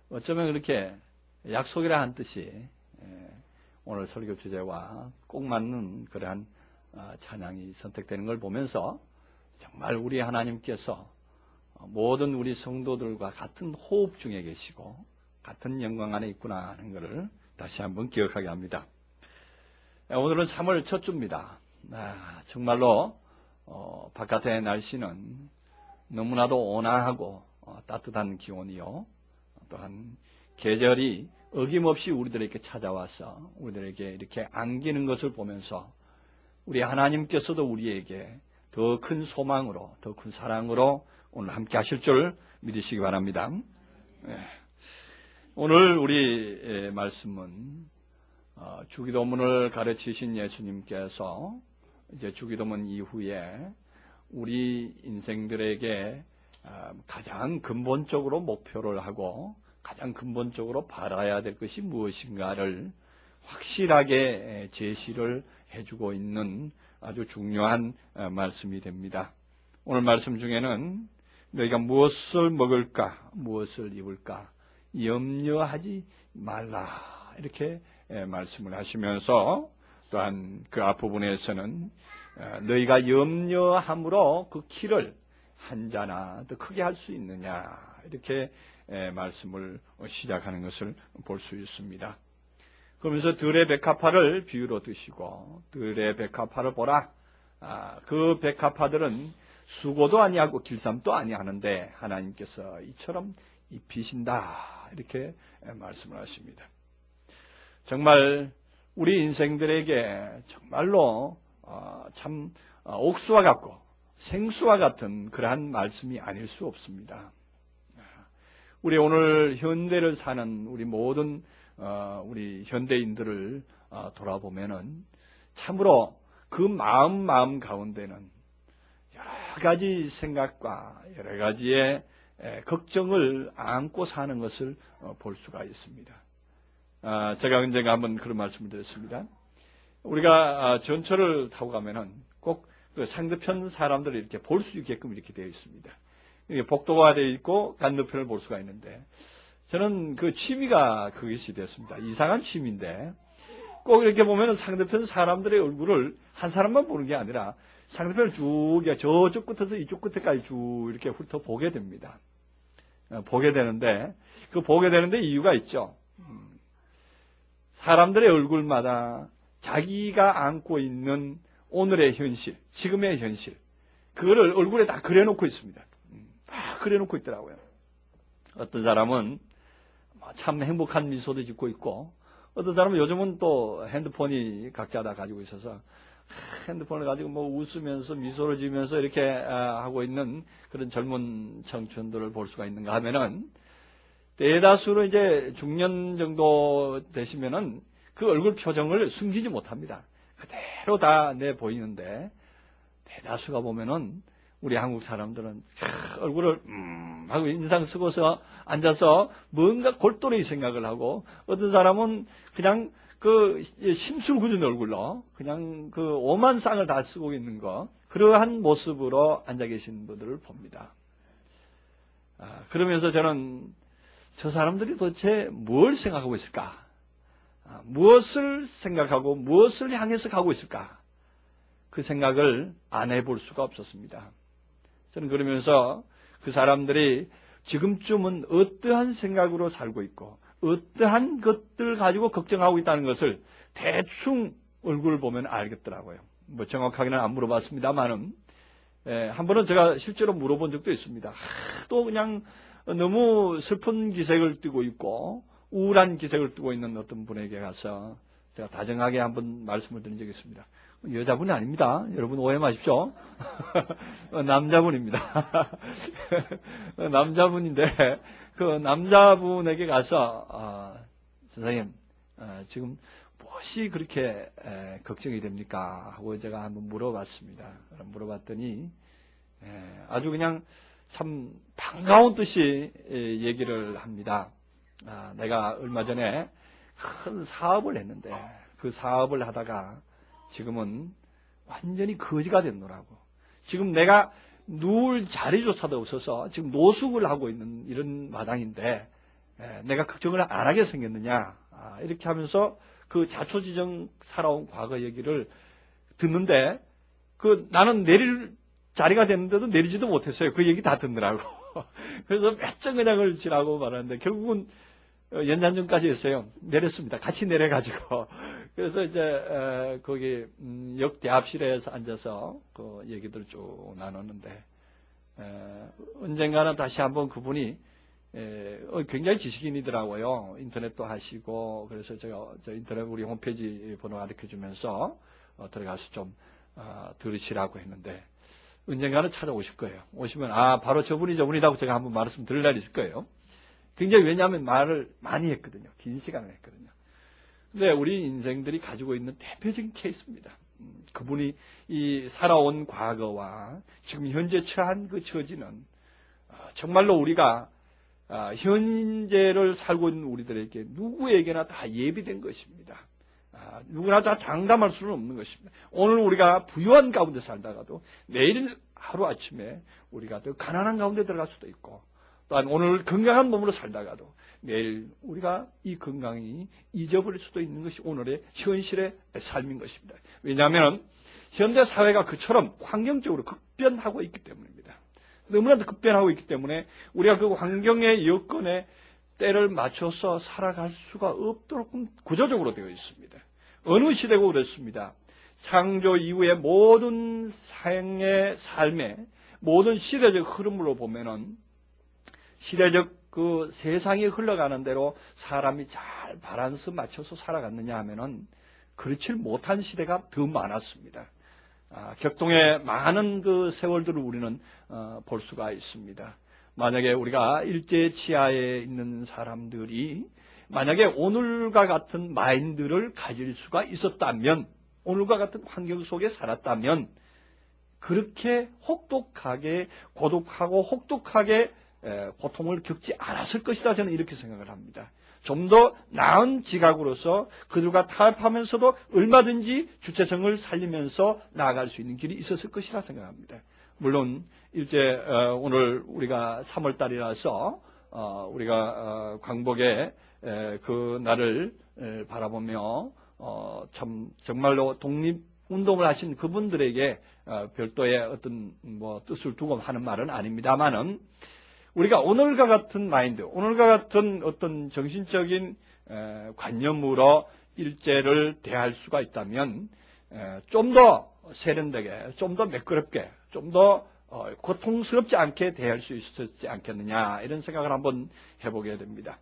어쩌면 그렇게 약속이라 한 뜻이 오늘 설교 주제와 꼭 맞는 그러한 찬양이 선택되는 걸 보면서 정말 우리 하나님께서 모든 우리 성도들과 같은 호흡 중에 계시고 같은 영광 안에 있구나 하는 것을 다시 한번 기억하게 합니다. 오늘은 3월 첫 주입니다. 정말로 바깥의 날씨는 너무나도 온화하고 따뜻한 기온이요. 또한 계절이 어김없이 우리들에게 찾아와서 우리들에게 이렇게 안기는 것을 보면서 우리 하나님께서도 우리에게 더 큰 소망으로 더 큰 사랑으로 오늘 함께 하실 줄 믿으시기 바랍니다. 오늘 우리 말씀은 주기도문을 가르치신 예수님께서 이제 주기도문 이후에 우리 인생들에게 가장 근본적으로 목표를 하고 가장 근본적으로 바라야 될 것이 무엇인가를 확실하게 제시를 해주고 있는 아주 중요한 말씀이 됩니다. 오늘 말씀 중에는 너희가 무엇을 먹을까, 무엇을 입을까 염려하지 말라 이렇게 말씀을 하시면서 또한 그 앞부분에서는 너희가 염려함으로 그 키를 한 자나 더 크게 할 수 있느냐 이렇게 말씀을 시작하는 것을 볼 수 있습니다. 그러면서 들의 백합화를 비유로 드시고 들의 백합화를 보라. 그 백합화들은 수고도 아니하고 길쌈도 아니하는데 하나님께서 이처럼 입히신다 이렇게 말씀을 하십니다. 정말 우리 인생들에게 정말로 참 옥수와 같고 생수와 같은 그러한 말씀이 아닐 수 없습니다. 우리 오늘 현대를 사는 우리 모든 우리 현대인들을 돌아보면은 참으로 그 마음 가운데는 여러 가지 생각과 여러 가지의 걱정을 안고 사는 것을 볼 수가 있습니다. 제가 언젠가 한번 그런 말씀을 드렸습니다. 우리가 전철을 타고 가면은 꼭 그 상대편 사람들을 이렇게 볼 수 있게끔 이렇게 되어 있습니다. 복도가 되어 있고 건너편을 볼 수가 있는데 저는 그 취미가 그것이 됐습니다. 이상한 취미인데 꼭 이렇게 보면은 상대편 사람들의 얼굴을 한 사람만 보는 게 아니라 상대편을 쭉 저쪽 끝에서 이쪽 끝에까지 쭉 이렇게 훑어 보게 됩니다. 보게 되는데 그 보게 되는데 이유가 있죠. 사람들의 얼굴마다 자기가 안고 있는 오늘의 현실, 지금의 현실, 그거를 얼굴에 다 그려놓고 있습니다. 다 그려놓고 있더라고요. 어떤 사람은 참 행복한 미소도 짓고 있고, 어떤 사람은 요즘은 또 핸드폰이 각자 다 가지고 있어서 핸드폰을 가지고 뭐 웃으면서 미소를 지으면서 이렇게 하고 있는 그런 젊은 청춘들을 볼 수가 있는가 하면은 대다수로 이제 중년 정도 되시면은 그 얼굴 표정을 숨기지 못합니다. 그대로 다 내 보이는데 대다수가 보면은 우리 한국 사람들은 얼굴을 하고 인상 쓰고서 앉아서 뭔가 골똘히 생각을 하고 어떤 사람은 그냥 그 심술 굳은 얼굴로 그냥 그 오만 쌍을 다 쓰고 있는 거 그러한 모습으로 앉아 계신 분들을 봅니다. 그러면서 저는 저 사람들이 도대체 뭘 생각하고 있을까? 무엇을 생각하고 무엇을 향해서 가고 있을까? 그 생각을 안 해볼 수가 없었습니다. 저는 그러면서 그 사람들이 지금쯤은 어떠한 생각으로 살고 있고 어떠한 것들을 가지고 걱정하고 있다는 것을 대충 얼굴을 보면 알겠더라고요. 뭐 정확하게는 안 물어봤습니다만은 한 번은 제가 실제로 물어본 적도 있습니다. 또 그냥 너무 슬픈 기색을 띠고 있고 우울한 기색을 띠고 있는 어떤 분에게 가서 제가 다정하게 한번 말씀을 드린 적이 있습니다. 여자분이 아닙니다. 여러분 오해 마십시오. 남자분입니다. 남자분인데 그 남자분에게 가서 선생님 지금 무엇이 그렇게 걱정이 됩니까? 하고 제가 한번 물어봤습니다. 물어봤더니 아주 그냥 참 반가운 듯이 얘기를 합니다. 내가 얼마 전에 큰 사업을 했는데 그 사업을 하다가 지금은 완전히 거지가 됐노라고. 지금 내가 누울 자리조차도 없어서 지금 노숙을 하고 있는 이런 마당인데 내가 걱정을 안 하게 생겼느냐. 이렇게 하면서 그 자초지정 살아온 과거 얘기를 듣는데 나는 내릴 자리가 됐는데도 내리지도 못했어요. 그 얘기 다 듣느라고. 그래서 몇 정거장을 지나고 말았는데 결국은 연장전까지 했어요. 내렸습니다. 같이 내려가지고. 그래서 이제 거기 역 대합실에서 앉아서 그 얘기들 쭉 나눴는데 언젠가는 다시 한번 그분이 굉장히 지식인이더라고요. 인터넷도 하시고 그래서 제가 인터넷 우리 홈페이지 번호 가르쳐주면서 들어가서 좀 들으시라고 했는데 언젠가는 찾아오실 거예요. 오시면 바로 저분이라고 제가 한번 말씀드릴 날이 있을 거예요. 굉장히 왜냐하면 말을 많이 했거든요. 긴 시간을 했거든요. 근데 우리 인생들이 가지고 있는 대표적인 케이스입니다. 그분이 이 살아온 과거와 지금 현재 처한 그 처지는 정말로 우리가 현재를 살고 있는 우리들에게 누구에게나 다 예비된 것입니다. 누구나 다 장담할 수는 없는 것입니다. 오늘 우리가 부유한 가운데 살다가도 내일 하루아침에 우리가 더 가난한 가운데 들어갈 수도 있고 또한 오늘 건강한 몸으로 살다가도 내일 우리가 이 건강이 잊어버릴 수도 있는 것이 오늘의 현실의 삶인 것입니다. 왜냐하면 현대 사회가 그처럼 환경적으로 급변하고 있기 때문입니다. 너무나도 급변하고 있기 때문에 우리가 그 환경의 여건에 때를 맞춰서 살아갈 수가 없도록 구조적으로 되어 있습니다. 어느 시대고 그렇습니다. 창조 이후의 모든 생의 삶의 모든 시대적 흐름으로 보면은 시대적 그 세상이 흘러가는 대로 사람이 잘 바란스 맞춰서 살아갔느냐 하면은 그렇지 못한 시대가 더 많았습니다. 격동의 많은 그 세월들을 우리는 볼 수가 있습니다. 만약에 우리가 일제 치하에 있는 사람들이 만약에 오늘과 같은 마인드를 가질 수가 있었다면, 오늘과 같은 환경 속에 살았다면 그렇게 혹독하게 고독하고 혹독하게 고통을 겪지 않았을 것이다. 저는 이렇게 생각을 합니다. 좀 더 나은 지각으로서 그들과 타협하면서도 얼마든지 주체성을 살리면서 나아갈 수 있는 길이 있었을 것이라 생각합니다. 물론 이제 오늘 우리가 3월달이라서 우리가 광복의 그 날을 바라보며 참 정말로 독립운동을 하신 그분들에게 별도의 어떤 뜻을 두고 하는 말은 아닙니다만은 우리가 오늘과 같은 마인드, 오늘과 같은 어떤 정신적인 관념으로 일제를 대할 수가 있다면 좀 더 세련되게, 좀 더 매끄럽게, 좀 더 고통스럽지 않게 대할 수 있었지 않겠느냐 이런 생각을 한번 해보게 됩니다.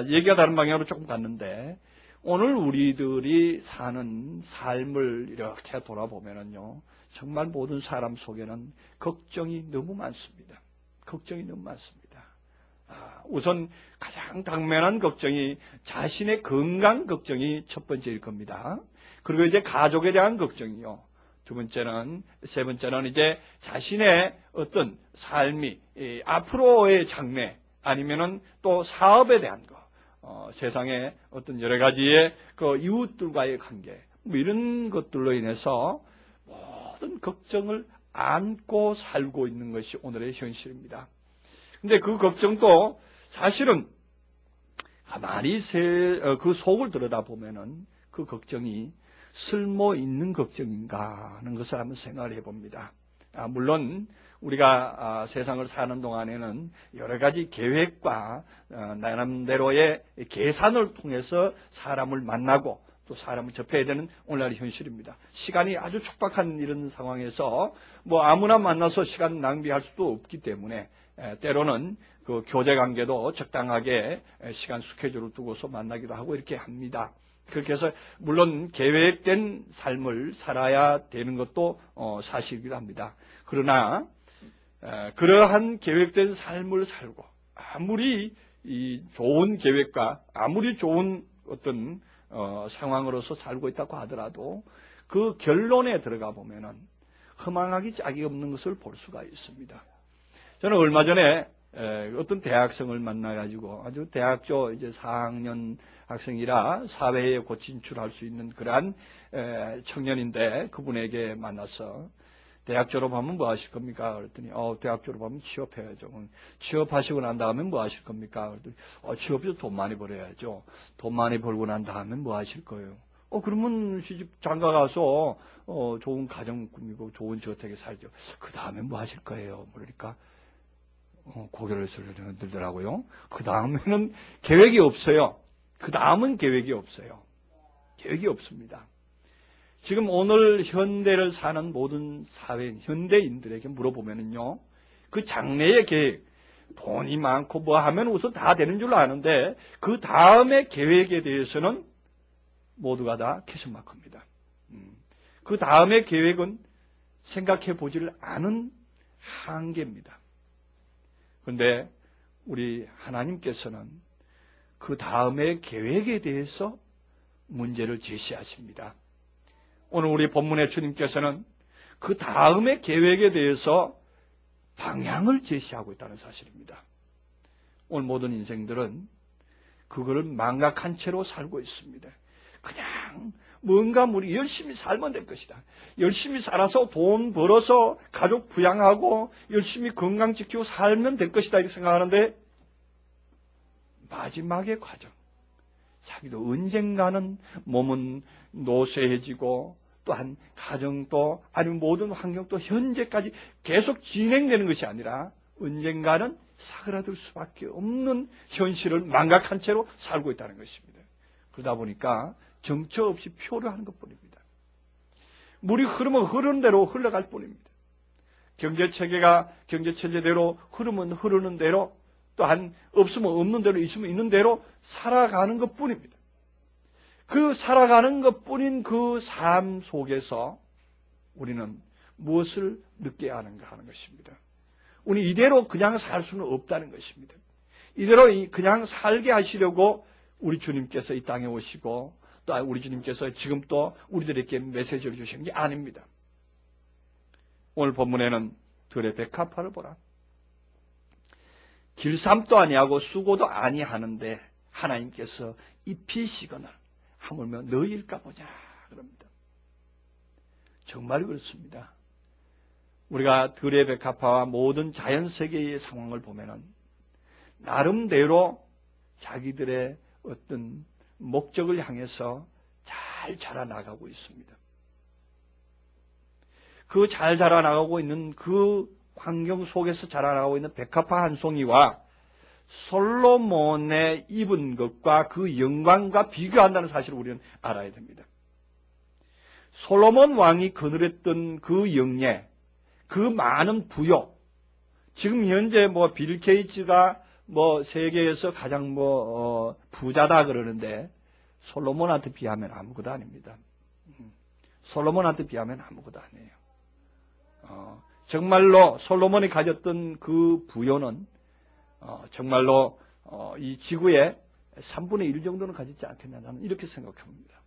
얘기가 다른 방향으로 조금 갔는데 오늘 우리들이 사는 삶을 이렇게 돌아보면은요 정말 모든 사람 속에는 걱정이 너무 많습니다. 걱정이 너무 많습니다. 우선 가장 당면한 걱정이 자신의 건강 걱정이 첫 번째일 겁니다. 그리고 이제 가족에 대한 걱정이요. 두 번째는, 세 번째는 이제 자신의 어떤 삶이 앞으로의 장래 아니면은 또 사업에 대한 거, 세상의 어떤 여러 가지의 그 이웃들과의 관계, 이런 것들로 인해서 모든 걱정을 안고 살고 있는 것이 오늘의 현실입니다. 근데 그 걱정도 사실은 가만히 그 속을 들여다보면은 그 걱정이 쓸모 있는 걱정인가 하는 것을 한번 생각을 해봅니다. 물론 우리가 세상을 사는 동안에는 여러 가지 계획과 나름대로의 계산을 통해서 사람을 만나고 또 사람을 접해야 되는 오늘날의 현실입니다. 시간이 아주 촉박한 이런 상황에서 아무나 만나서 시간 낭비할 수도 없기 때문에 때로는 그 교제 관계도 적당하게 시간 스케줄을 두고서 만나기도 하고 이렇게 합니다. 그렇게 해서 물론 계획된 삶을 살아야 되는 것도 사실이기도 합니다. 그러나 그러한 계획된 삶을 살고 아무리 좋은 계획과 아무리 좋은 어떤 상황으로서 살고 있다고 하더라도 그 결론에 들어가 보면은 허망하기 짝이 없는 것을 볼 수가 있습니다. 저는 얼마 전에 어떤 대학생을 만나가지고 아주 대학교 이제 4학년 학생이라 사회에 곧 진출할 수 있는 그러한 청년인데 그분에게 만나서 대학 졸업하면 뭐 하실 겁니까? 그랬더니 대학 졸업하면 취업해야죠. 취업하시고 난 다음에 뭐 하실 겁니까? 그랬더니 취업해서 돈 많이 벌어야죠. 돈 많이 벌고 난 다음에 뭐 하실 거예요? 그러면 시집 장가 가서 좋은 가정 꾸미고 좋은 저택에 살죠. 그 다음에 뭐 하실 거예요? 그러니까 고개를 들더라고요. 그 다음에는 계획이 없어요. 그 다음은 계획이 없어요. 계획이 없습니다. 지금 오늘 현대를 사는 모든 사회인, 현대인들에게 물어보면은요, 그 장래의 계획, 돈이 많고 뭐 하면 우선 다 되는 줄 아는데, 그 다음의 계획에 대해서는 모두가 다 캐스마크입니다. 그 다음의 계획은 생각해 보지를 않은 한계입니다. 그런데 우리 하나님께서는 그 다음의 계획에 대해서 문제를 제시하십니다. 오늘 우리 본문의 주님께서는 그 다음의 계획에 대해서 방향을 제시하고 있다는 사실입니다. 오늘 모든 인생들은 그거를 망각한 채로 살고 있습니다. 그냥 뭔가 우리 열심히 살면 될 것이다. 열심히 살아서 돈 벌어서 가족 부양하고 열심히 건강 지키고 살면 될 것이다 이렇게 생각하는데 마지막의 과정, 자기도 언젠가는 몸은 노쇠해지고 또한 가정도 아니면 모든 환경도 현재까지 계속 진행되는 것이 아니라 언젠가는 사그라들 수밖에 없는 현실을 망각한 채로 살고 있다는 것입니다. 그러다 보니까 정처 없이 표류하는 것뿐입니다. 물이 흐르면 흐르는 대로 흘러갈 뿐입니다. 경제체계가 경제체제대로 흐르면 흐르는 대로 또한 없으면 없는 대로 있으면 있는 대로 살아가는 것뿐입니다. 그 살아가는 것뿐인 그 삶 속에서 우리는 무엇을 느껴야 하는가 하는 것입니다. 우리 이대로 그냥 살 수는 없다는 것입니다. 이대로 그냥 살게 하시려고 우리 주님께서 이 땅에 오시고 또 우리 주님께서 지금 또 우리들에게 메시지를 주신 게 아닙니다. 오늘 본문에는 들의 백합화를 보라. 길쌈도 아니하고 수고도 아니하는데 하나님께서 입히시거늘 하물며 너희일까 보자 그럽니다. 정말 그렇습니다. 우리가 들의 백합화와 모든 자연세계의 상황을 보면은 나름대로 자기들의 어떤 목적을 향해서 잘 자라나가고 있습니다. 그 잘 자라나가고 있는 그 환경 속에서 자라나가고 있는 백합화 한 송이와 솔로몬의 입은 것과 그 영광과 비교한다는 사실을 우리는 알아야 됩니다. 솔로몬 왕이 거느렸던 그 영예, 그 많은 부요, 지금 현재 빌 게이츠가 세계에서 가장 부자다 그러는데 솔로몬한테 비하면 아무것도 아닙니다. 솔로몬한테 비하면 아무것도 아니에요. 정말로 솔로몬이 가졌던 그 부요는 정말로 이 지구의 3분의 1 정도는 가지지 않겠냐 나는 이렇게 생각합니다.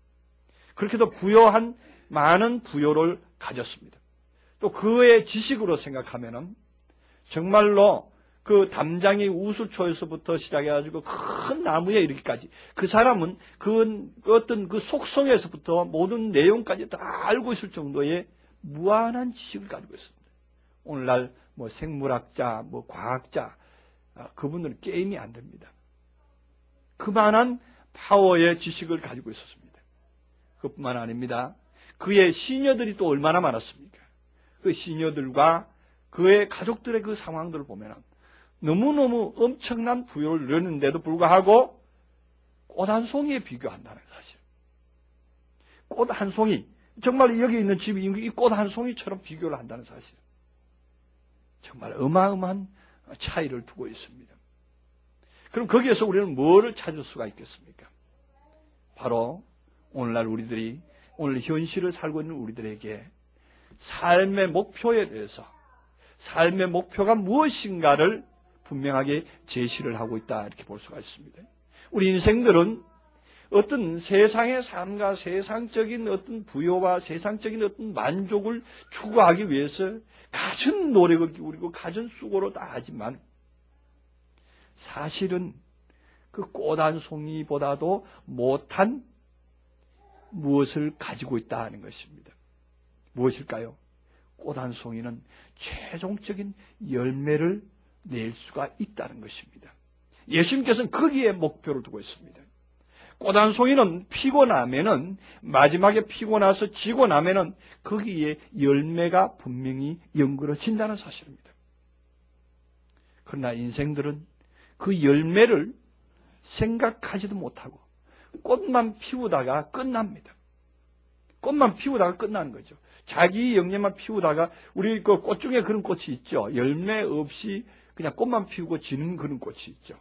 그렇게도 부요한 많은 부요를 가졌습니다. 또 그의 지식으로 생각하면은 정말로 그 담장의 우수초에서부터 시작해가지고 큰 나무에 이르기까지 그 사람은 그 어떤 그 속성에서부터 모든 내용까지 다 알고 있을 정도의 무한한 지식을 가지고 있습니다. 오늘날 생물학자, 과학자, 그분들은 게임이 안 됩니다. 그만한 파워의 지식을 가지고 있었습니다. 그뿐만 아닙니다. 그의 시녀들이 또 얼마나 많았습니까? 그 시녀들과 그의 가족들의 그 상황들을 보면 너무너무 엄청난 부여를 누렸는데도 불구하고 꽃 한 송이에 비교한다는 사실. 꽃 한 송이, 정말 여기 있는 집이 이 꽃 한 송이처럼 비교를 한다는 사실. 정말 어마어마한 차이를 두고 있습니다. 그럼 거기에서 우리는 뭐를 찾을 수가 있겠습니까? 바로 오늘날 우리들이 오늘 현실을 살고 있는 우리들에게 삶의 목표에 대해서 삶의 목표가 무엇인가를 분명하게 제시를 하고 있다 이렇게 볼 수가 있습니다. 우리 인생들은 어떤 세상의 삶과 세상적인 어떤 부여와 세상적인 어떤 만족을 추구하기 위해서 갖은 노력을 기울이고 갖은 수고를 다 하지만 사실은 그 꽃 한 송이보다도 못한 무엇을 가지고 있다 하는 것입니다. 무엇일까요? 꽃 한 송이는 최종적인 열매를 낼 수가 있다는 것입니다. 예수님께서는 거기에 목표를 두고 있습니다. 꽃 한 송이는 피고 나면은, 마지막에 피고 나서 지고 나면은 거기에 열매가 분명히 연그러진다는 사실입니다. 그러나 인생들은 그 열매를 생각하지도 못하고 꽃만 피우다가 끝납니다. 꽃만 피우다가 끝나는 거죠. 자기 영예만 피우다가, 우리 그 꽃 중에 그런 꽃이 있죠. 열매 없이 그냥 꽃만 피우고 지는 그런 꽃이 있죠.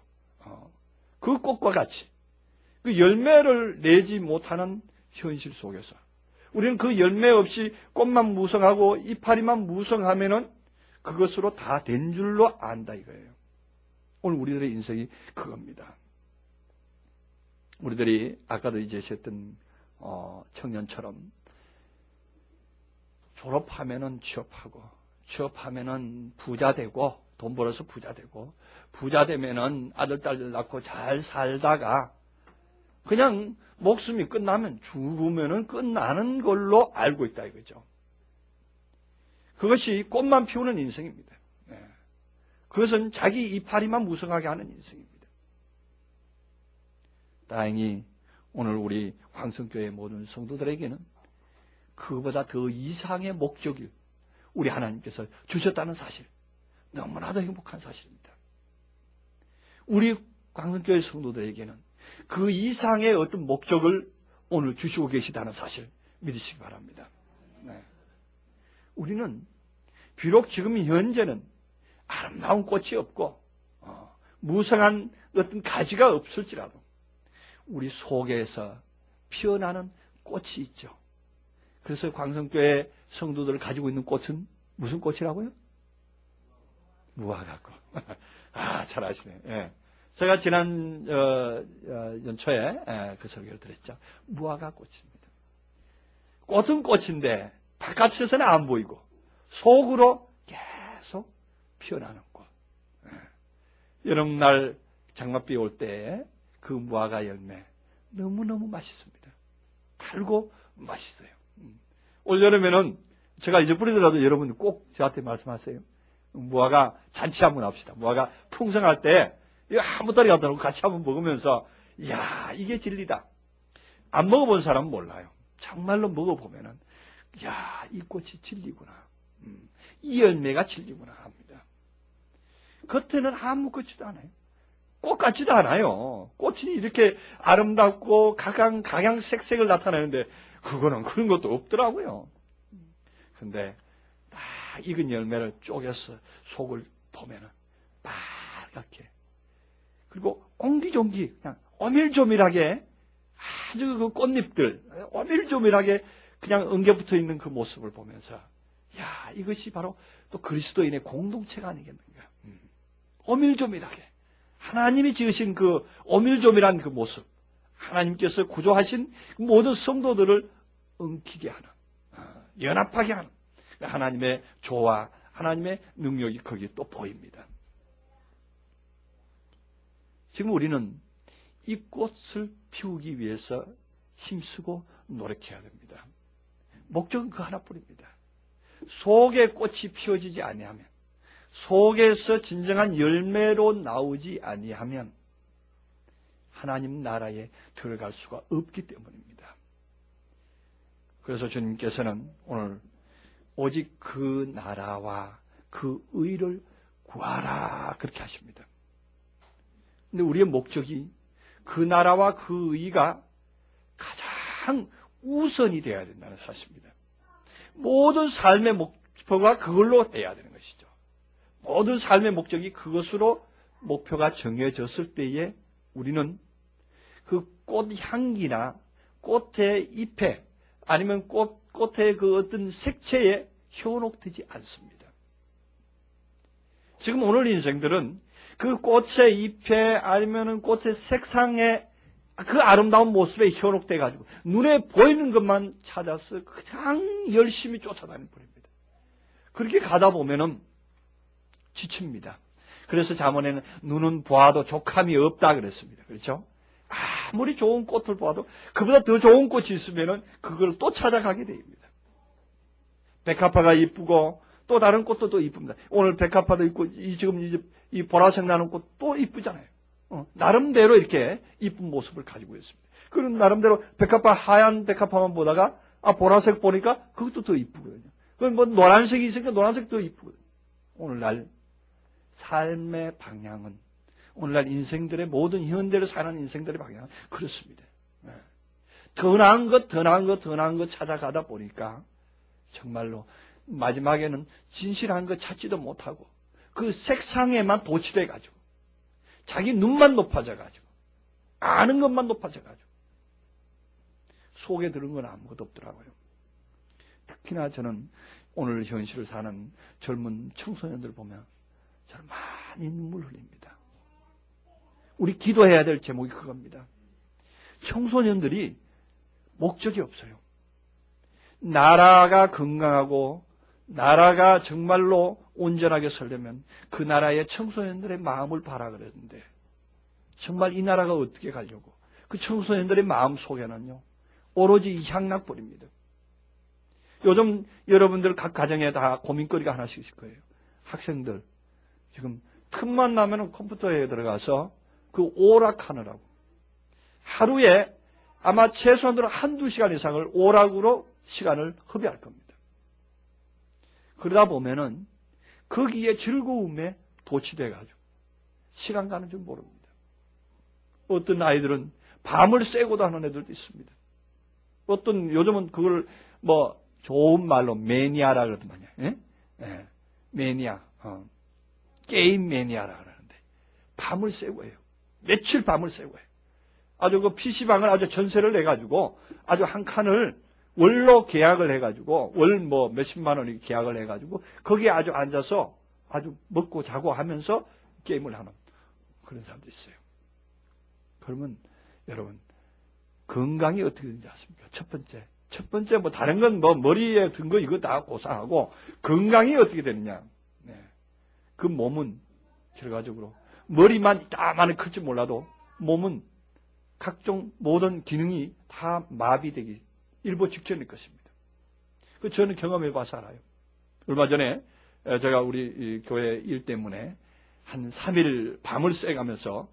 그 꽃과 같이 그 열매를 내지 못하는 현실 속에서 우리는 그 열매 없이 꽃만 무성하고 이파리만 무성하면은 그것으로 다 된 줄로 안다 이거예요. 오늘 우리들의 인생이 그겁니다. 우리들이 아까도 제시했던 청년처럼 졸업하면은 취업하고, 취업하면은 부자 되고, 돈 벌어서 부자 되고, 부자 되면은 아들 딸들 낳고 잘 살다가 그냥 목숨이 끝나면, 죽으면은 끝나는 걸로 알고 있다 이거죠. 그것이 꽃만 피우는 인생입니다. 그것은 자기 이파리만 무성하게 하는 인생입니다. 다행히 오늘 우리 광성교회 모든 성도들에게는 그보다 더 이상의 목적을 우리 하나님께서 주셨다는 사실, 너무나도 행복한 사실입니다. 우리 광성교회 성도들에게는 그 이상의 어떤 목적을 오늘 주시고 계시다는 사실 믿으시기 바랍니다. 우리는 비록 지금 현재는 아름다운 꽃이 없고 무성한 어떤 가지가 없을지라도 우리 속에서 피어나는 꽃이 있죠. 그래서 광성교회 성도들을 가지고 있는 꽃은 무슨 꽃이라고요? 무화과꽃. 잘 아시네. 예. 제가 지난 연초에 그 설교를 드렸죠. 무화과꽃입니다. 꽃은 꽃인데 바깥에서는 안 보이고 속으로 계속 피어나는 꽃. 여름날 장맛비 올 때 그 무화과 열매 너무너무 맛있습니다. 달고 맛있어요. 올 여름에는 제가 이제 뿌리더라도 여러분 꼭 저한테 말씀하세요. 무화과 잔치 한번 합시다. 무화과 풍성할 때 이거 한번 떨이 갖다 놓고 같이 한번 먹으면서, 이야, 이게 진리다. 안 먹어본 사람은 몰라요. 정말로 먹어보면은, 이야, 이 꽃이 진리구나. 이 열매가 진리구나 합니다. 겉에는 아무 것지도 않아요. 꽃 같지도 않아요. 꽃이 이렇게 아름답고 각양색색을 나타내는데 그거는 그런 것도 없더라고요. 근데 딱 익은 열매를 쪼개서 속을 보면은 빨갛게, 그리고 옹기종기 그냥 오밀조밀하게 아주 그 꽃잎들 오밀조밀하게 그냥 엉겨붙어 있는 그 모습을 보면서, 야, 이것이 바로 또 그리스도인의 공동체가 아니겠는가. 오밀조밀하게 하나님이 지으신 그 오밀조밀한 그 모습, 하나님께서 구조하신 모든 성도들을 엉키게 하는, 연합하게 하는 하나님의 조화, 하나님의 능력이 거기 또 보입니다. 지금 우리는 이 꽃을 피우기 위해서 힘쓰고 노력해야 됩니다. 목적은 그 하나뿐입니다. 속에 꽃이 피어지지 아니하면, 속에서 진정한 열매로 나오지 아니하면 하나님 나라에 들어갈 수가 없기 때문입니다. 그래서 주님께서는 오늘 오직 그 나라와 그 의를 구하라 그렇게 하십니다. 근데 우리의 목적이 그 나라와 그 의가 가장 우선이 되어야 된다는 사실입니다. 모든 삶의 목표가 그걸로 돼야 되는 것이죠. 모든 삶의 목적이 그것으로 목표가 정해졌을 때에 우리는 그 꽃향기나 꽃의 잎에 아니면 꽃의 그 어떤 색채에 현혹되지 않습니다. 지금 오늘 인생들은 그 꽃의 잎에 아니면 꽃의 색상에 그 아름다운 모습에 현혹돼 가지고 눈에 보이는 것만 찾아서 그냥 열심히 쫓아다니는 뿐입니다. 그렇게 가다 보면은 지칩니다. 그래서 잠언에는 눈은 보아도 족함이 없다 그랬습니다. 그렇죠? 아무리 좋은 꽃을 보아도 그보다 더 좋은 꽃이 있으면은 그걸 또 찾아가게 됩니다. 백합화가 이쁘고 또 다른 꽃도 또 이쁩니다. 오늘 백합화도 있고 지금 이 보라색 나는 꽃 또 이쁘잖아요. 나름대로 이렇게 이쁜 모습을 가지고 있습니다. 그럼 나름대로 백합화 하얀 백합화만 보다가 보라색 보니까 그것도 더 이쁘거든요. 그건 뭐 노란색이 있으니까 노란색도 이쁘거든요. 오늘날 삶의 방향은 오늘날 인생들의 모든 현대를 사는 인생들의 방향은 그렇습니다. 더 나은 것, 더 나은 것, 더 나은 것 찾아가다 보니까 정말로 마지막에는 진실한 것 찾지도 못하고 그 색상에만 도취돼가지고 자기 눈만 높아져가지고 아는 것만 높아져가지고 속에 들은 건 아무것도 없더라고요. 특히나 저는 오늘 현실을 사는 젊은 청소년들 보면 저는 많이 눈물 흘립니다. 우리 기도해야 될 제목이 그겁니다. 청소년들이 목적이 없어요. 나라가 건강하고 나라가 정말로 온전하게 서려면 그 나라의 청소년들의 마음을 봐라 그랬는데 정말 이 나라가 어떻게 가려고 그 청소년들의 마음 속에는요 오로지 향락불입니다. 요즘 여러분들 각 가정에 다 고민거리가 하나씩 있을 거예요. 학생들 지금 틈만 나면 컴퓨터에 들어가서 그 오락하느라고 하루에 아마 최소한으로 한두 시간 이상을 오락으로 시간을 허비할 겁니다. 그러다 보면은 거기에 즐거움에 도취돼가지고 시간 가는 줄 모릅니다. 어떤 아이들은 밤을 새고도 하는 애들도 있습니다. 어떤 요즘은 그걸 뭐 좋은 말로 매니아라 그러더만요. 매니아, 게임 매니아라 그러는데 밤을 새고 해요. 며칠 밤을 새고 해요. 아주 그 PC방을 아주 전세를 내가지고 아주 한 칸을 월로 계약을 해가지고 월 뭐 몇십만 원이 계약을 해가지고 거기에 아주 앉아서 아주 먹고 자고 하면서 게임을 하는 그런 사람도 있어요. 그러면 여러분 건강이 어떻게 되는지 아십니까? 첫 번째 뭐 다른 건 뭐 머리에 든 거 이거 다 고상하고 건강이 어떻게 되느냐? 그 몸은 결과적으로 머리만 이따만은 클지 몰라도 몸은 각종 모든 기능이 다 마비되기 일보 직전일 것입니다. 그 저는 경험해 봐서 알아요. 얼마 전에 제가 우리 교회 일 때문에 한 3일 밤을 쐬가면서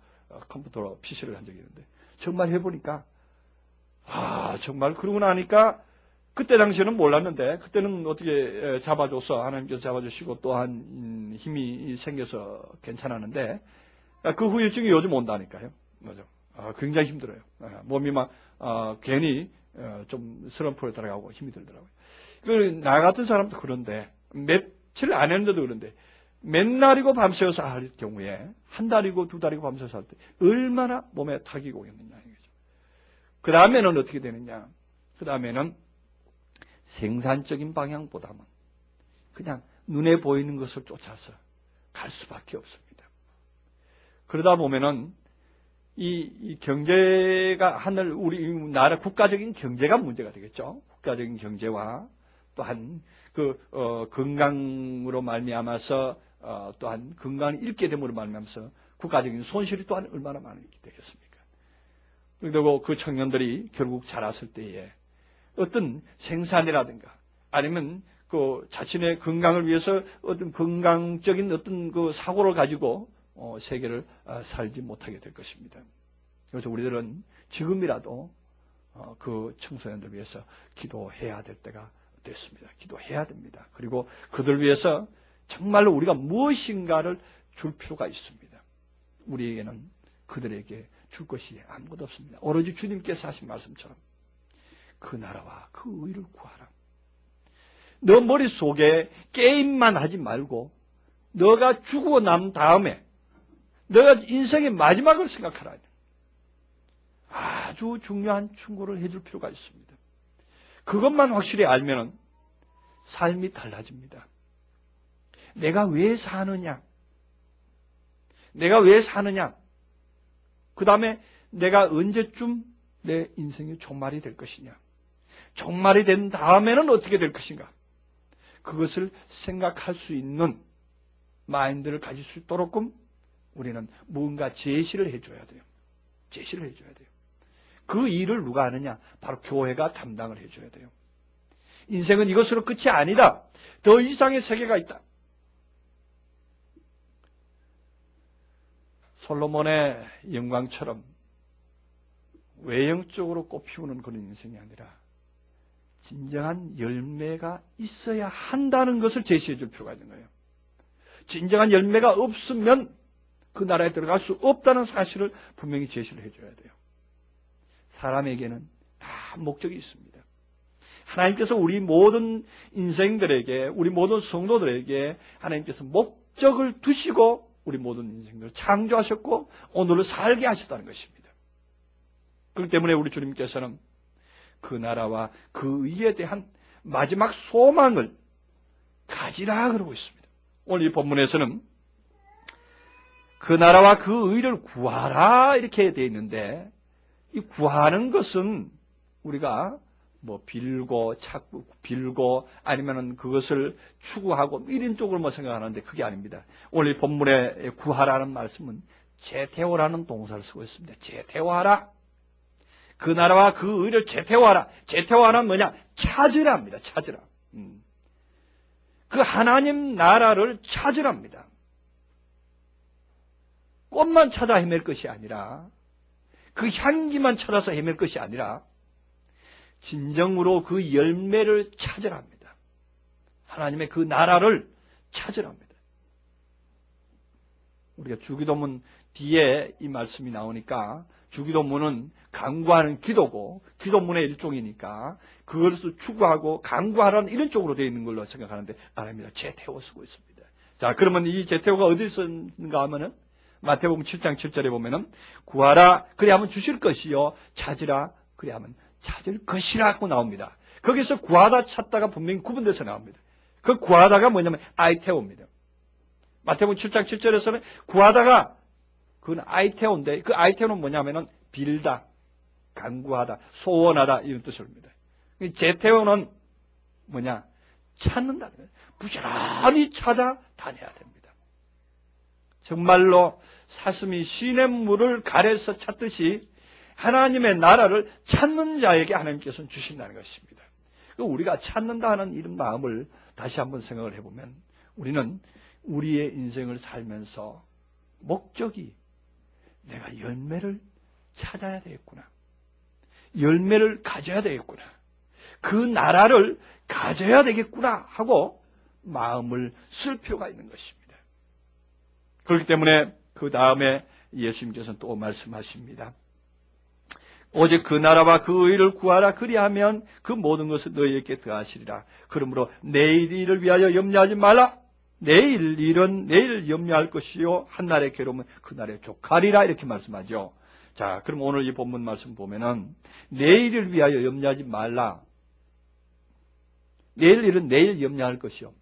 컴퓨터로 PC를 한 적이 있는데 정말 해보니까 정말 그러고 나니까 그때 당시에는 몰랐는데 그때는 어떻게 잡아줘서 하나님께서 잡아주시고 또한 힘이 생겨서 괜찮았는데 그 후유증이 요즘 온다니까요. 맞아. 굉장히 힘들어요. 몸이 막 괜히 좀 슬럼프에 들어가고 힘이 들더라고요. 나 같은 사람도 그런데 며칠 안 했는데도 그런데 맨날이고 밤새워서 할 경우에 한 달이고 두 달이고 밤새워서 할 때 얼마나 몸에 타격이 오겠느냐 이거죠. 그 다음에는 어떻게 되느냐? 그 다음에는 생산적인 방향보다는 그냥 눈에 보이는 것을 쫓아서 갈 수밖에 없습니다. 그러다 보면은 이 경제가 하늘 우리 나라 국가적인 경제가 문제가 되겠죠. 국가적인 경제와 또한 그 건강으로 말미암아서 또한 건강을 잃게 됨으로 말미암아서 국가적인 손실이 또한 얼마나 많이 되겠습니까? 그리고 그 청년들이 결국 자랐을 때에 어떤 생산이라든가 아니면 그 자신의 건강을 위해서 어떤 건강적인 어떤 그 사고를 가지고 세계를 살지 못하게 될 것입니다. 그래서 우리들은 지금이라도 그 청소년들 위해서 기도해야 될 때가 됐습니다. 기도해야 됩니다. 그리고 그들 위해서 정말로 우리가 무엇인가를 줄 필요가 있습니다. 우리에게는 그들에게 줄 것이 아무것도 없습니다. 오로지 주님께서 하신 말씀처럼 그 나라와 그 의를 구하라. 너 머릿속에 게임만 하지 말고 너가 죽고 난 다음에 너가 인생의 마지막을 생각하라. 아주 중요한 충고를 해줄 필요가 있습니다. 그것만 확실히 알면은 삶이 달라집니다. 내가 왜 사느냐? 내가 왜 사느냐? 그 다음에 내가 언제쯤 내 인생이 종말이 될 것이냐? 종말이 된 다음에는 어떻게 될 것인가? 그것을 생각할 수 있는 마인드를 가질 수 있도록끔 우리는 무언가 제시를 해줘야 돼요. 제시를 해줘야 돼요. 그 일을 누가 하느냐? 바로 교회가 담당을 해줘야 돼요. 인생은 이것으로 끝이 아니다. 더 이상의 세계가 있다. 솔로몬의 영광처럼 외형적으로 꽃피우는 그런 인생이 아니라 진정한 열매가 있어야 한다는 것을 제시해 줄 필요가 있는 거예요. 진정한 열매가 없으면 그 나라에 들어갈 수 없다는 사실을 분명히 제시를 해줘야 돼요. 사람에게는 다 목적이 있습니다. 하나님께서 우리 모든 인생들에게, 우리 모든 성도들에게 하나님께서 목적을 두시고 우리 모든 인생들을 창조하셨고 오늘을 살게 하셨다는 것입니다. 그렇기 때문에 우리 주님께서는 그 나라와 그 의에 대한 마지막 소망을 가지라 그러고 있습니다. 오늘 이 본문에서는 그 나라와 그 의를 구하라 이렇게 되어 있는데, 이 구하는 것은 우리가 뭐 빌고 찾고 빌고 아니면은 그것을 추구하고 이런 쪽으로 뭐 생각하는데 그게 아닙니다. 오늘 이 본문에 구하라는 말씀은 제태오라는 동사를 쓰고 있습니다. 제태오하라. 그 나라와 그 의를 제태오하라. 제태오하라는 뭐냐? 찾으랍니다. 찾으라. 그 하나님 나라를 찾으랍니다. 꽃만 찾아 헤맬 것이 아니라, 그 향기만 찾아서 헤맬 것이 아니라 진정으로 그 열매를 찾으라 합니다. 하나님의 그 나라를 찾으라 합니다. 우리가 주기도문 뒤에 이 말씀이 나오니까 주기도문은 간구하는 기도고 기도문의 일종이니까 그것을 추구하고 간구하라는 이런 쪽으로 되어 있는 걸로 생각하는데 아닙니다. 제태오 쓰고 있습니다. 자, 그러면 이 제태오가 어디에 쓰는가 하면은 마태복음 7장 7절에 보면은 구하라 그리 하면 주실 것이요 찾으라 그리 하면 찾을 것이라고 나옵니다. 거기서 구하다 찾다가 분명히 구분돼서 나옵니다. 그 구하다가 뭐냐면 아이테오입니다. 마태복음 7장 7절에서는 구하다가 그건 아이테오인데 그 아이테오는 뭐냐면은 빌다, 간구하다, 소원하다 이런 뜻입니다. 제테오는 뭐냐? 찾는다는 거예요. 부지런히 찾아다녀야 됩니다. 정말로 사슴이 시냇물을 가래서 찾듯이 하나님의 나라를 찾는 자에게 하나님께서는 주신다는 것입니다. 우리가 찾는다 하는 이런 마음을 다시 한번 생각을 해보면 우리는 우리의 인생을 살면서 목적이 내가 열매를 찾아야 되겠구나. 열매를 가져야 되겠구나. 그 나라를 가져야 되겠구나 하고 마음을 쓸 필요가 있는 것입니다. 그렇기 때문에 그 다음에 예수님께서는 또 말씀하십니다. 오직 그 나라와 그 의를 구하라. 그리하면 그 모든 것을 너희에게 더하시리라. 그러므로 내일 일을 위하여 염려하지 말라. 내일 일은 내일 염려할 것이요 한날의 괴로움은 그날의 족하리라 이렇게 말씀하죠. 자, 그럼 오늘 이 본문 말씀 보면은 내일을 위하여 염려하지 말라. 내일 일은 내일 염려할 것이요.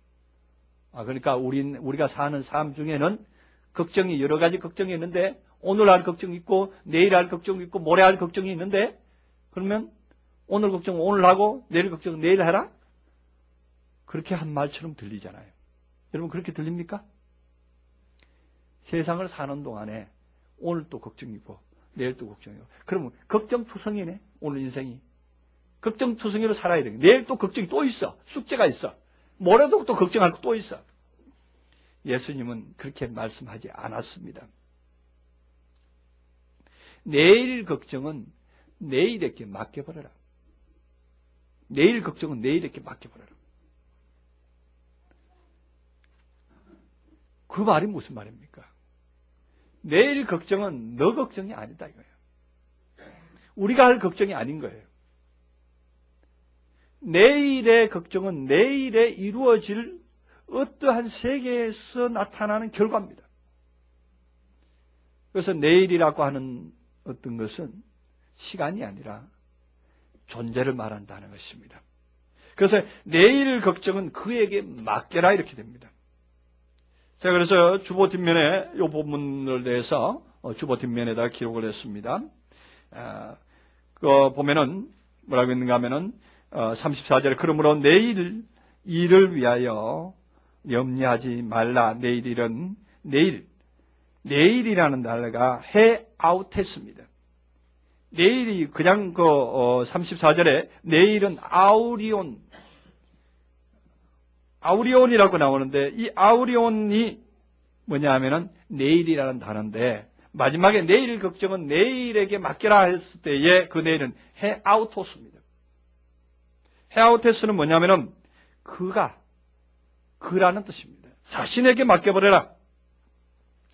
그러니까 우리가 사는 삶 중에는 걱정이 여러 가지 걱정이 있는데 오늘 할 걱정이 있고 내일 할 걱정이 있고 모레 할 걱정이 있는데 그러면 오늘 걱정 오늘 하고 내일 걱정 내일 해라? 그렇게 한 말처럼 들리잖아요. 여러분 그렇게 들립니까? 세상을 사는 동안에 오늘 또 걱정이 있고 내일 또 걱정이 있고 그러면 걱정투성이네 오늘 인생이. 걱정투성이로 살아야 돼. 내일 또 걱정이 또 있어. 숙제가 있어. 모레도 또 걱정할 거 또 있어. 예수님은 그렇게 말씀하지 않았습니다. 내일 걱정은 내일에게 맡겨버려라. 내일 걱정은 내일에게 맡겨버려라. 그 말이 무슨 말입니까? 내일 걱정은 너 걱정이 아니다 이거예요. 우리가 할 걱정이 아닌 거예요. 내일의 걱정은 내일에 이루어질 어떠한 세계에서 나타나는 결과입니다. 그래서 내일이라고 하는 어떤 것은 시간이 아니라 존재를 말한다는 것입니다. 그래서 내일 걱정은 그에게 맡겨라 이렇게 됩니다. 자, 그래서 주보 뒷면에 이 본문을 대해서 주보 뒷면에다 기록을 했습니다. 보면은 뭐라고 했는가 하면은 34절에 그러므로 내일 일을 위하여 염려하지 말라. 내일 일은 내일이라는 단어가 해 아웃했습니다. 내일이 그냥 34절에 내일은 아우리온 아우리온이라고 나오는데 이 아우리온이 뭐냐 하면은 내일이라는 단어인데 마지막에 내일 걱정은 내일에게 맡겨라 했을 때의 그 내일은 헤아우토스입니다. 헤아우토스는 뭐냐면은 그라는 뜻입니다. 자신에게 맡겨버려라.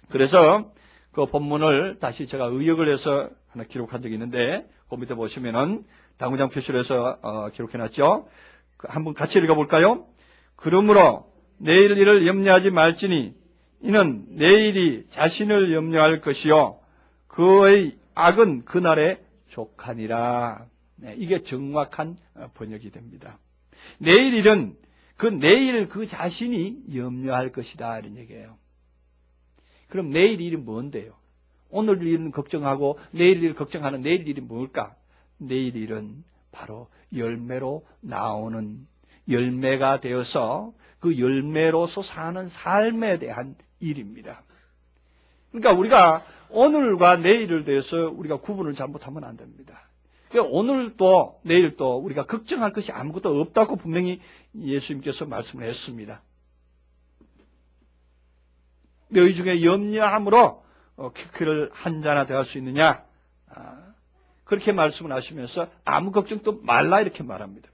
그래서 그 본문을 다시 제가 의역을 해서 하나 기록한 적이 있는데 그 밑에 보시면은 당구장 표시를 해서 기록해놨죠. 한번 같이 읽어볼까요? 그러므로 내일 일을 염려하지 말지니 이는 내일이 자신을 염려할 것이요 그의 악은 그날에 족하니라. 네, 이게 정확한 번역이 됩니다. 내일 일은 내일 그 자신이 염려할 것이다 이런 얘기예요. 그럼 내일 일이 뭔데요? 오늘 일은 걱정하고 내일 일 걱정하는 내일 일이 뭘까? 내일 일은 바로 열매로 나오는 열매가 되어서 그 열매로서 사는 삶에 대한 일입니다. 그러니까 우리가 오늘과 내일을 대해서 우리가 구분을 잘못하면 안 됩니다. 오늘도 내일도 우리가 걱정할 것이 아무것도 없다고 분명히 예수님께서 말씀을 했습니다. 너희 중에 염려함으로 그를 한자나 대할 수 있느냐? 그렇게 말씀을 하시면서 아무 걱정도 말라 이렇게 말합니다.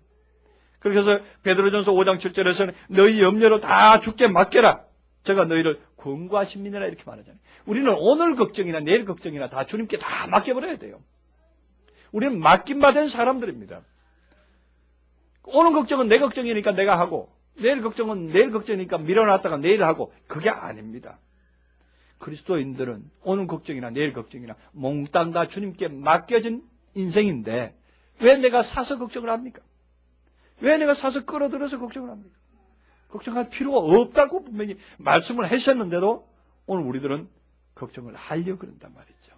그래서 베드로전서 5장 7절에서는 너희 염려로 다 주께 맡겨라. 제가 너희를 권고하십니다 이렇게 말하잖아요. 우리는 오늘 걱정이나 내일 걱정이나 다 주님께 다 맡겨버려야 돼요. 우리는 맡김받은 사람들입니다. 오늘 걱정은 내 걱정이니까 내가 하고 내일 걱정은 내일 걱정이니까 밀어놨다가 내일 하고 그게 아닙니다. 그리스도인들은 오늘 걱정이나 내일 걱정이나 몽땅 다 주님께 맡겨진 인생인데 왜 내가 사서 걱정을 합니까? 왜 내가 사서 끌어들여서 걱정을 합니까? 걱정할 필요가 없다고 분명히 말씀을 하셨는데도 오늘 우리들은 걱정을 하려고 그런단 말이죠.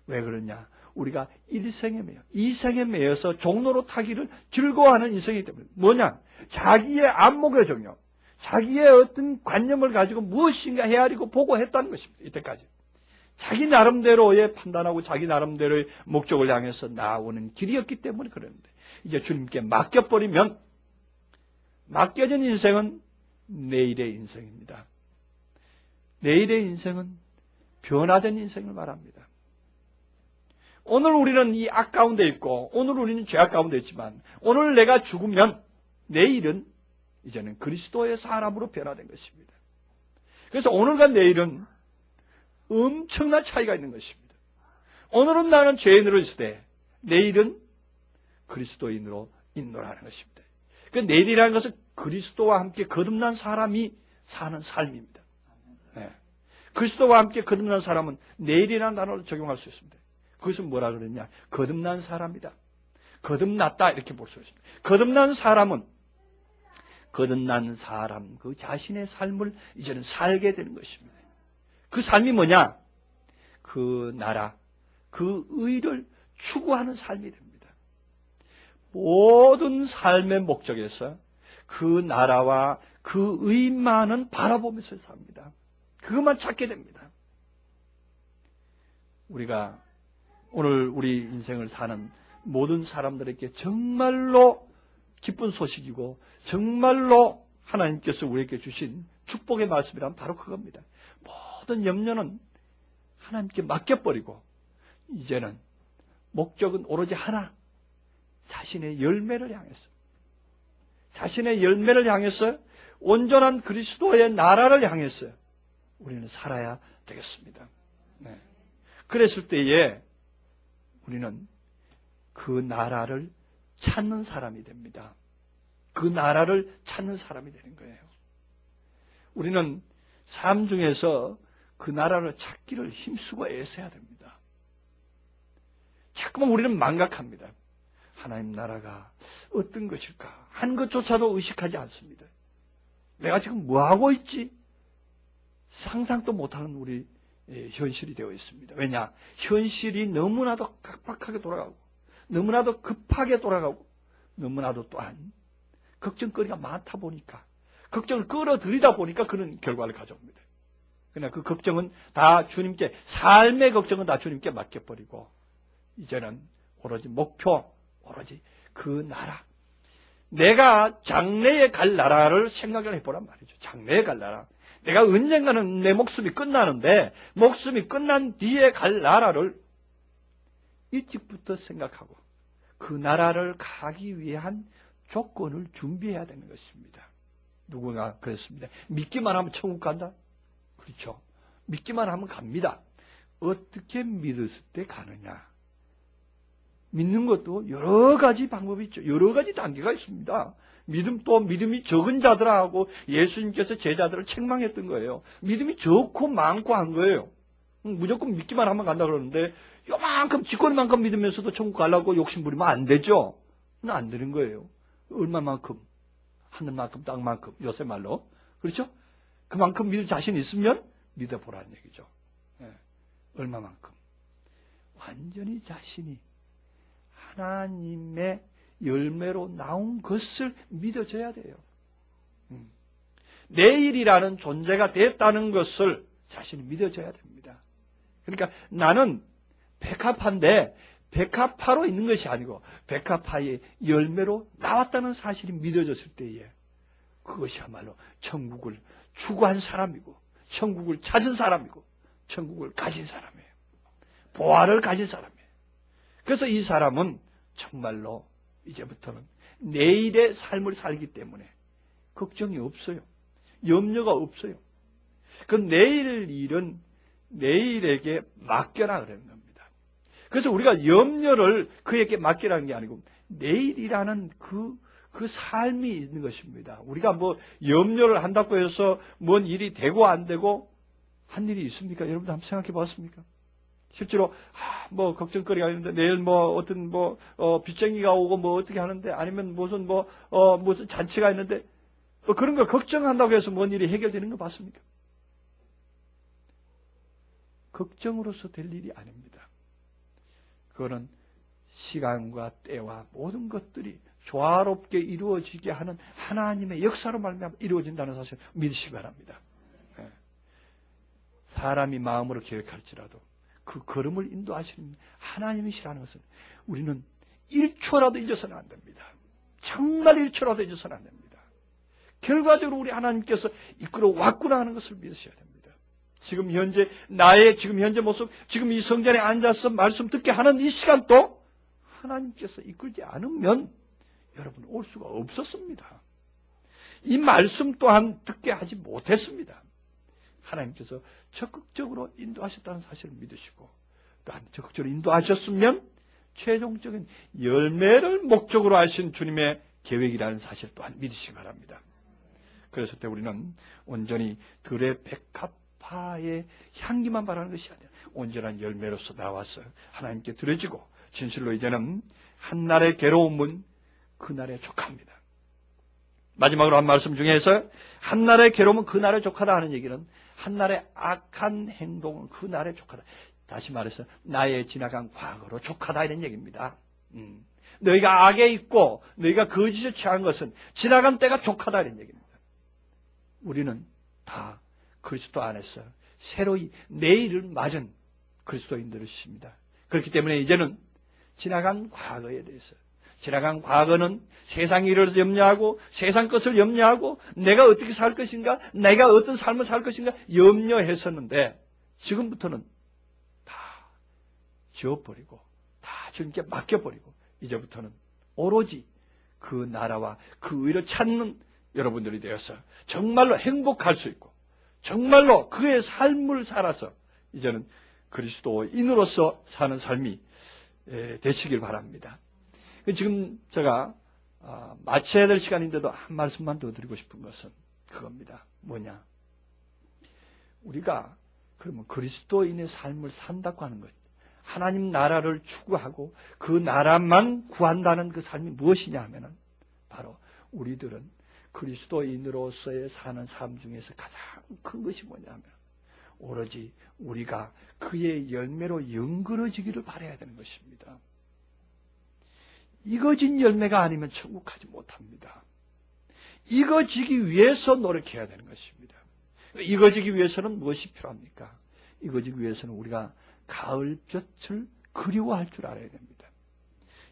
왜 그러냐? 우리가 일생에 매여, 이생에 매여서 종로로 타기를 즐거워하는 인생이기 때문에 뭐냐? 자기의 안목의 정욕, 자기의 어떤 관념을 가지고 무엇인가 헤아리고 보고 했다는 것입니다. 이때까지. 자기 나름대로의 판단하고 자기 나름대로의 목적을 향해서 나오는 길이었기 때문에 그랬는데 이제 주님께 맡겨버리면 맡겨진 인생은 내일의 인생입니다. 내일의 인생은 변화된 인생을 말합니다. 오늘 우리는 이 악 가운데 있고 오늘 우리는 죄악 가운데 있지만 오늘 내가 죽으면 내일은 이제는 그리스도의 사람으로 변화된 것입니다. 그래서 오늘과 내일은 엄청난 차이가 있는 것입니다. 오늘은 나는 죄인으로 있을 때 내일은 그리스도인으로 인도하는 것입니다. 그 내일이라는 것은 그리스도와 함께 거듭난 사람이 사는 삶입니다. 네. 그리스도와 함께 거듭난 사람은 내일이라는 단어를 적용할 수 있습니다. 그것은 뭐라 그러냐? 거듭난 사람이다. 거듭났다 이렇게 볼 수 있습니다. 거듭난 사람은 거듭난 사람 그 자신의 삶을 이제는 살게 되는 것입니다. 그 삶이 뭐냐? 그 나라, 그 의를 추구하는 삶이 됩니다. 모든 삶의 목적에서 그 나라와 그 의만은 바라보면서 삽니다. 그것만 찾게 됩니다. 우리가 오늘 우리 인생을 사는 모든 사람들에게 정말로 기쁜 소식이고 정말로 하나님께서 우리에게 주신 축복의 말씀이란 바로 그겁니다. 모든 염려는 하나님께 맡겨버리고 이제는 목적은 오로지 하나, 자신의 열매를 향해서 자신의 열매를 향해서 온전한 그리스도의 나라를 향해서 우리는 살아야 되겠습니다. 네. 그랬을 때에 우리는 그 나라를 찾는 사람이 됩니다. 그 나라를 찾는 사람이 되는 거예요. 우리는 삶 중에서 그 나라를 찾기를 힘쓰고 애써야 됩니다. 자꾸만 우리는 망각합니다. 하나님 나라가 어떤 것일까? 한 것조차도 의식하지 않습니다. 내가 지금 뭐하고 있지? 상상도 못하는 우리 현실이 되어 있습니다. 왜냐? 현실이 너무나도 각박하게 돌아가고 너무나도 급하게 돌아가고 너무나도 또한 걱정거리가 많다 보니까 걱정을 끌어들이다 보니까 그런 결과를 가져옵니다. 그러나 그 걱정은 다 주님께 삶의 걱정은 다 주님께 맡겨버리고 이제는 오로지 목표 오로지 그 나라 내가 장래에 갈 나라를 생각을 해보란 말이죠. 장래에 갈 나라. 내가 언젠가는 내 목숨이 끝나는데 목숨이 끝난 뒤에 갈 나라를 일찍부터 생각하고 그 나라를 가기 위한 조건을 준비해야 되는 것입니다. 누구나 그랬습니다. 믿기만 하면 천국 간다? 그렇죠. 믿기만 하면 갑니다. 어떻게 믿었을 때 가느냐? 믿는 것도 여러 가지 방법이 있죠. 여러 가지 단계가 있습니다. 믿음이 적은 자들하고 예수님께서 제자들을 책망했던 거예요. 믿음이 적고 많고 한 거예요. 무조건 믿기만 하면 간다 그러는데 요만큼 쥐꼬리만큼 믿으면서도 천국 가려고 욕심 부리면 안 되죠. 안 되는 거예요. 얼마만큼? 하늘만큼 땅만큼 요새 말로. 그렇죠? 그만큼 믿을 자신 있으면 믿어보라는 얘기죠. 예. 얼마만큼? 완전히 자신이 하나님의 열매로 나온 것을 믿어져야 돼요. 내일이라는 존재가 됐다는 것을 자신이 믿어져야 됩니다. 그러니까 나는 백합화인데 백합화로 있는 것이 아니고 백합화의 열매로 나왔다는 사실이 믿어졌을 때에 그것이야말로 천국을 추구한 사람이고 천국을 찾은 사람이고 천국을 가진 사람이에요. 보화를 가진 사람이에요. 그래서 이 사람은 정말로 이제부터는 내일의 삶을 살기 때문에 걱정이 없어요. 염려가 없어요. 그 내일 일은 내일에게 맡겨라 그러는 겁니다. 그래서 우리가 염려를 그에게 맡기라는 게 아니고 내일이라는 그 삶이 있는 것입니다. 우리가 뭐 염려를 한다고 해서 뭔 일이 되고 안 되고 한 일이 있습니까? 여러분들 한번 생각해 봤습니까? 실제로 뭐 걱정거리가 있는데 내일 뭐 어떤 빚쟁이가 오고 뭐 어떻게 하는데 아니면 무슨 무슨 잔치가 있는데 그런 거 걱정한다고 해서 뭔 일이 해결되는 거 봤습니까? 걱정으로서 될 일이 아닙니다. 그거는 시간과 때와 모든 것들이 조화롭게 이루어지게 하는 하나님의 역사로 말미암아 이루어진다는 사실을 믿으시기 바랍니다. 사람이 마음으로 계획할지라도 그 걸음을 인도하시는 하나님이시라는 것은 우리는 1초라도 잊어서는 안 됩니다. 정말 1초라도 잊어서는 안 됩니다. 결과적으로 우리 하나님께서 이끌어 왔구나 하는 것을 믿으셔야 됩니다. 지금 현재 모습, 지금 이 성전에 앉아서 말씀 듣게 하는 이 시간도 하나님께서 이끌지 않으면 여러분 올 수가 없었습니다. 이 말씀 또한 듣게 하지 못했습니다. 하나님께서 적극적으로 인도하셨다는 사실을 믿으시고 또한 적극적으로 인도하셨으면 최종적인 열매를 목적으로 하신 주님의 계획이라는 사실 또한 믿으시기 바랍니다. 그래서 우리는 온전히 들의 백합화의 향기만 바라는 것이 아니라 온전한 열매로서 나와서 하나님께 드려지고 진실로 이제는 한날의 괴로움은 그날의 족합니다. 마지막으로 한 말씀 중에서 한날의 괴로움은 그날의 족하다 하는 얘기는 한날의 악한 행동은 그날의 족하다. 다시 말해서 나의 지나간 과거로 족하다 이런 얘기입니다. 너희가 악에 있고 너희가 거짓에 취한 것은 지나간 때가 족하다 이런 얘기입니다. 우리는 다 그리스도 안에서 새로이 내일을 맞은 그리스도인들이십니다. 그렇기 때문에 이제는 지나간 과거에 대해서 지나간 과거는 세상 일을 염려하고 세상 것을 염려하고 내가 어떻게 살 것인가 내가 어떤 삶을 살 것인가 염려했었는데 지금부터는 다 지워버리고 다 주님께 맡겨버리고 이제부터는 오로지 그 나라와 그 의를 찾는 여러분들이 되어서 정말로 행복할 수 있고 정말로 그의 삶을 살아서 이제는 그리스도인으로서 사는 삶이 되시길 바랍니다. 지금 제가 마쳐야 될 시간인데도 한 말씀만 더 드리고 싶은 것은 그겁니다. 뭐냐? 우리가 그러면 그리스도인의 삶을 산다고 하는 것, 하나님 나라를 추구하고 그 나라만 구한다는 그 삶이 무엇이냐 하면은 바로 우리들은 그리스도인으로서의 사는 삶 중에서 가장 큰 것이 뭐냐면 오로지 우리가 그의 열매로 연그러지기를 바라야 되는 것입니다. 익어진 열매가 아니면 천국 가지 못합니다. 익어지기 위해서 노력해야 되는 것입니다. 익어지기 위해서는 무엇이 필요합니까? 익어지기 위해서는 우리가 가을볕을 그리워할 줄 알아야 됩니다.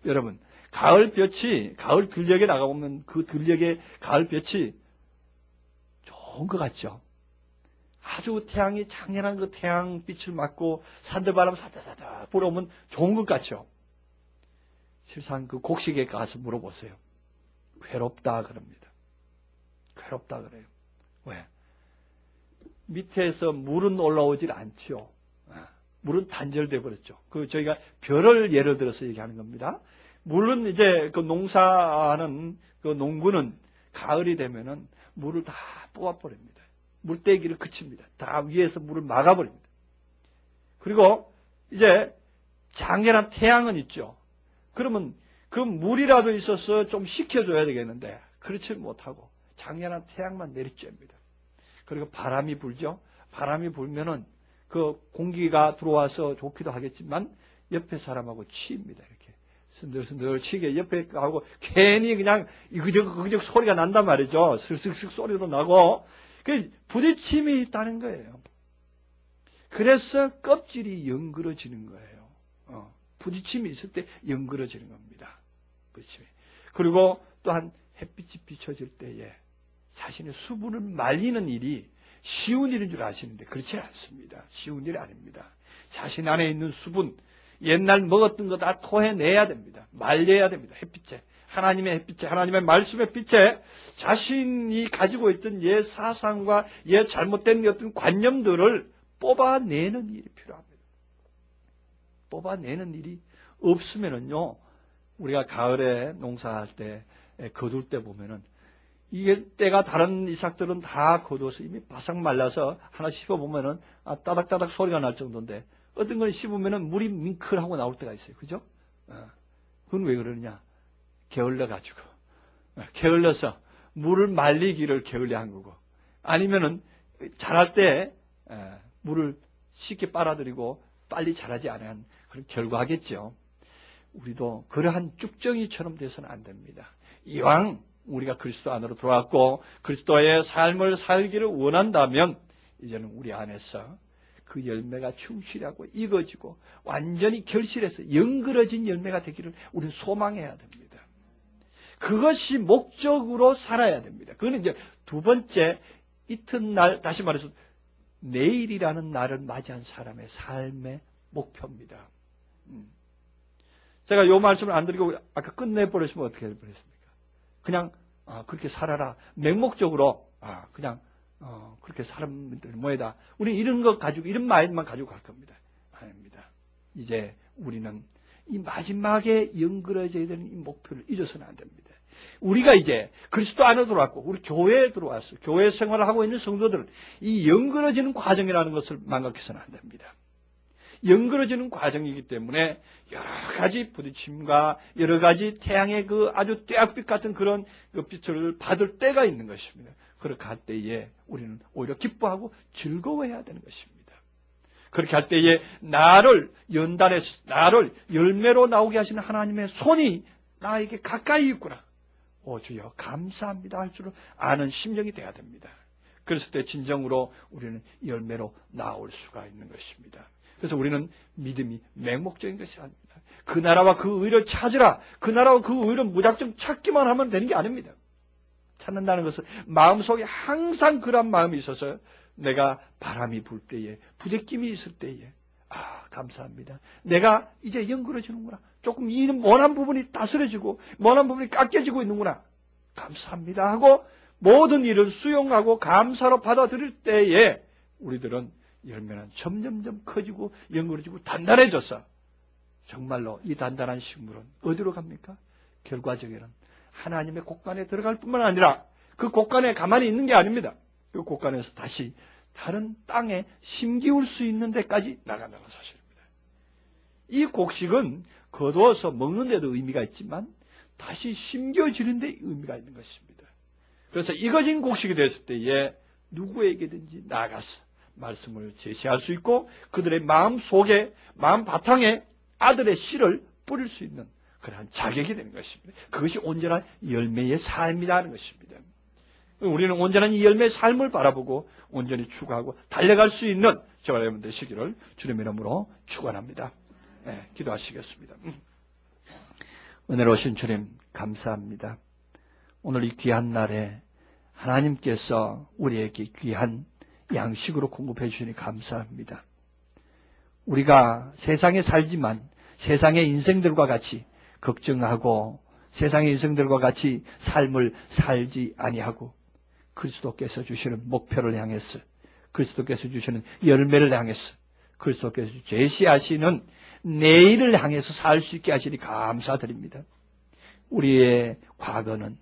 여러분, 가을볕이, 가을 들녘에 나가보면 그 들녘의 가을볕이 좋은 것 같죠. 아주 태양이 장렬한 그 태양빛을 맞고 산들바람 사다사다 불어오면 좋은 것 같죠. 실상 그 곡식에 가서 물어보세요. 괴롭다 그럽니다. 괴롭다 그래요. 왜? 밑에서 물은 올라오질 않지요. 물은 단절돼 버렸죠. 그 저희가 별을 예를 들어서 얘기하는 겁니다. 물은 이제 그 농사하는 그 농부는 가을이 되면은 물을 다 뽑아버립니다. 물떼기를 그칩니다. 다 위에서 물을 막아버립니다. 그리고 이제 장렬한 태양은 있죠. 그러면 그 물이라도 있어서 좀 식혀줘야 되겠는데 그렇지 못하고 장렬한 태양만 내리쬐입니다. 그리고 바람이 불죠. 바람이 불면은 그 공기가 들어와서 좋기도 하겠지만 옆에 사람하고 치입니다. 이렇게 순들순들 치게 옆에 하고 괜히 그냥 이그저그 소리가 난단 말이죠. 슬슬슬 소리도 나고 그 부딪힘이 있다는 거예요. 그래서 껍질이 연그러지는 거예요. 부딪힘이 있을 때 연그러지는 겁니다. 부딪힘이. 그리고 또한 햇빛이 비춰질 때에 자신의 수분을 말리는 일이 쉬운 일인 줄 아시는데 그렇지 않습니다. 쉬운 일이 아닙니다. 자신 안에 있는 수분, 옛날 먹었던 거 다 토해내야 됩니다. 말려야 됩니다. 햇빛에. 하나님의 햇빛에, 하나님의 말씀의 빛에 자신이 가지고 있던 옛 사상과 옛 잘못된 어떤 관념들을 뽑아내는 일이 필요합니다. 뽑아내는 일이 없으면은요, 우리가 가을에 농사할 때, 거둘 때 보면은 이게 때가 다른 이삭들은 다 거둬서 이미 바싹 말라서 하나 씹어보면은 따닥따닥 소리가 날 정도인데 어떤 걸 씹으면은 물이 밍클하고 나올 때가 있어요. 그죠? 그건 왜 그러느냐? 게을러가지고. 게을러서 물을 말리기를 게을려 한 거고 아니면은 자랄 때 물을 쉽게 빨아들이고 빨리 자라지 않은 그런 결과겠죠. 우리도 그러한 쭉정이처럼 돼서는 안 됩니다. 이왕 우리가 그리스도 안으로 들어왔고 그리스도의 삶을 살기를 원한다면 이제는 우리 안에서 그 열매가 충실하고 익어지고 완전히 결실해서 연그러진 열매가 되기를 우리는 소망해야 됩니다. 그것이 목적으로 살아야 됩니다. 그거는 이제 두 번째 이튿날 다시 말해서 내일이라는 날을 맞이한 사람의 삶의 목표입니다. 제가 이 말씀을 안 드리고 아까 끝내버리시면 어떻게 해버렸습니까? 그냥 그렇게 살아라. 맹목적으로 그냥 그렇게 사람들 모여다. 우리 이런 거 가지고 이런 마인드만 가지고 갈 겁니다. 아닙니다. 이제 우리는 이 마지막에 연그러져야 되는 이 목표를 잊어서는 안 됩니다. 우리가 이제 그리스도 안에 들어왔고 우리 교회에 들어왔어. 교회 생활을 하고 있는 성도들은 이 연그러지는 과정이라는 것을 망각해서는 안 됩니다. 연그러지는 과정이기 때문에 여러 가지 부딪힘과 여러 가지 태양의 그 아주 떼약빛 같은 그런 그 빛을 받을 때가 있는 것입니다. 그렇게 할 때에 우리는 오히려 기뻐하고 즐거워해야 되는 것입니다. 그렇게 할 때에 나를 연단해서 나를 열매로 나오게 하시는 하나님의 손이 나에게 가까이 있구나. 오 주여 감사합니다 할 줄을 아는 심령이 돼야 됩니다. 그랬을 때 진정으로 우리는 열매로 나올 수가 있는 것입니다. 그래서 우리는 믿음이 맹목적인 것이 아닙니다. 그 나라와 그 의를 찾으라. 그 나라와 그 의를 무작정 찾기만 하면 되는 게 아닙니다. 찾는다는 것은 마음속에 항상 그런 마음이 있어서 내가 바람이 불 때에 부대낌이 있을 때에 감사합니다. 내가 이제 연그러지는구나. 조금 이 원한 부분이 다스려지고 원한 부분이 깎여지고 있는구나. 감사합니다 하고 모든 일을 수용하고 감사로 받아들일 때에 우리들은 열매는 점점점 커지고 연그러지고 단단해져서 정말로 이 단단한 식물은 어디로 갑니까? 결과적에는 하나님의 곳간에 들어갈 뿐만 아니라 그 곳간에 가만히 있는 게 아닙니다. 그 곳간에서 다시 다른 땅에 심기울 수 있는 데까지 나간다는 사실입니다. 이 곡식은 거두어서 먹는 데도 의미가 있지만 다시 심겨지는 데 의미가 있는 것입니다. 그래서 익어진 곡식이 됐을 때에 누구에게든지 나아가서 말씀을 제시할 수 있고 그들의 마음 속에 마음 바탕에 아들의 씨를 뿌릴 수 있는 그러한 자격이 되는 것입니다. 그것이 온전한 열매의 삶이라는 것입니다. 우리는 온전한 이 열매의 삶을 바라보고 온전히 추구하고 달려갈 수 있는 저와 여러분 되시기를 주님의 이름으로 축원합니다. 네, 기도하시겠습니다. 은혜로우신 주님 감사합니다. 오늘 이 귀한 날에 하나님께서 우리에게 귀한 양식으로 공급해 주시니 감사합니다. 우리가 세상에 살지만 세상의 인생들과 같이 걱정하고 세상의 인생들과 같이 삶을 살지 아니하고 그리스도께서 주시는 목표를 향해서 그리스도께서 주시는 열매를 향해서 그리스도께서 제시하시는 내일을 향해서 살 수 있게 하시니 감사드립니다. 우리의 과거는